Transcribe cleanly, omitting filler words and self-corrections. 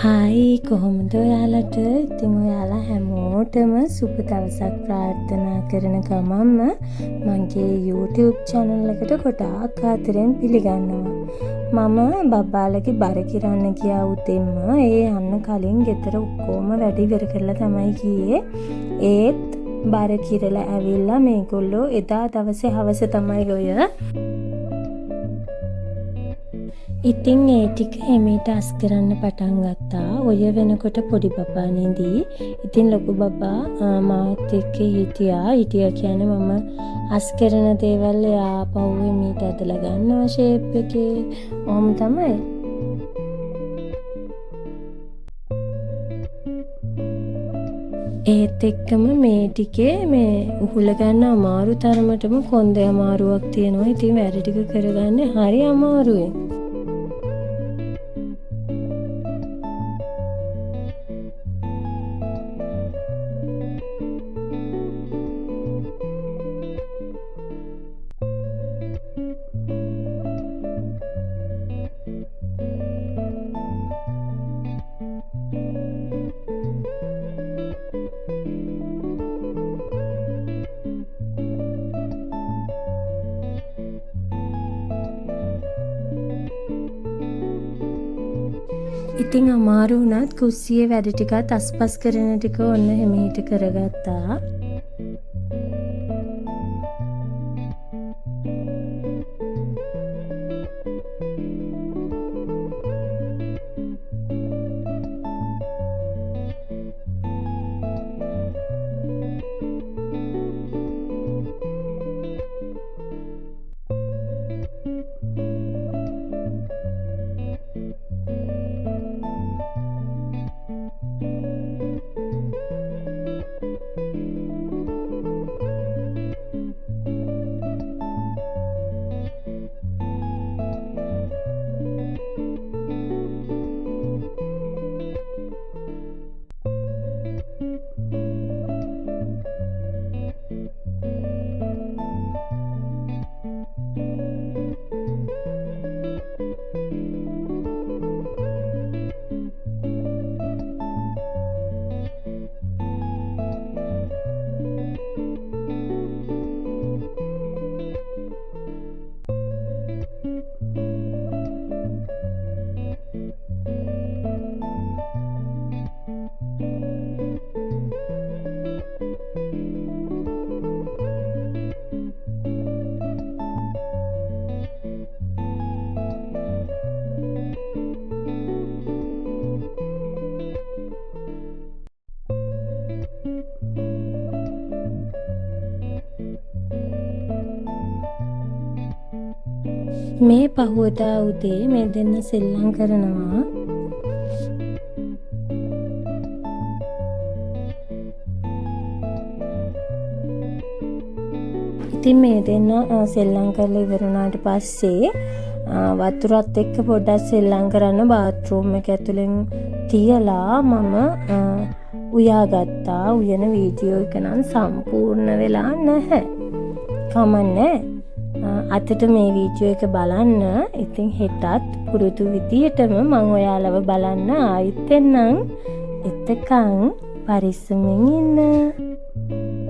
Hi කොහොමද ඔයාලට? ඉතින් ඔයාලා හැමෝටම සුබ දවසක් ප්‍රාර්ථනා කරන ගමන්ම මගේ YouTube channel එකට ගොඩාක් ආදරෙන් පිළිගන්නවා. මම බබ්බාලගේ බර කිරන්න ගියා උදෙන්ම. ඒ යන්න කලින් ගෙදර ඔක්කොම වැඩ ඉවර කරලා තමයි ගියේ. ඒත් බර කිරලා ඇවිල්ලා මේගොල්ලෝ එදා දවසේ හවස තමයි ඔය ඉතින් ඒ ටික හිමීට අස් කරන්න පටන් ගත්තා. ඔය වෙනකොට පොඩි බබා නිදි. ඉතින් ලොකු බබා මාත් එක්ක හිටියා කියන්නේ මම අස් කරන දේවල් එයා පහුව හිමීට ඇදලා ගන්නවා ෂේප් එකේ. ඔහොම තමයි. ඒත් එක්කම මේ ටිකේ මේ උහුල ගන්න අමාරු තරමටම කොන්දේ අමාරුවක් තියෙනවා. ඉතින් වැඩ ටික කරගන්න හරි අමාරුයි. ඉතින් අමාරු වුණත් කුස්සියේ වැඩ ටිකත් අස්පස් කරන ටික ඔන්න හිමීට කරගත්තා. මේ පහුවදා උදේ මේ දෙන්න සෙල්ලම් කරනවා. ඉතින් මේ දෙන්න සෙල්ලම් කරලා ඉවර වුණාට පස්සේ වතුරත් එක්ක පොඩ්ඩක් සෙල්ලම් කරන්න බාත්රූම් එක ඇතුලෙන් තියලා මම උයාගත්තා. උයන වීඩියෝ එක නම් සම්පූර්ණ වෙලා නැහැ. කමන්නේ. අතට මේ වීඩියෝ එක බලන්න. ඉතින් හෙටත් පුරුදු විදියටම මම ඔයාලව බලන්න ආයෙත් එන්නම්. එතකන් පරිස්සමෙන් ඉන්න.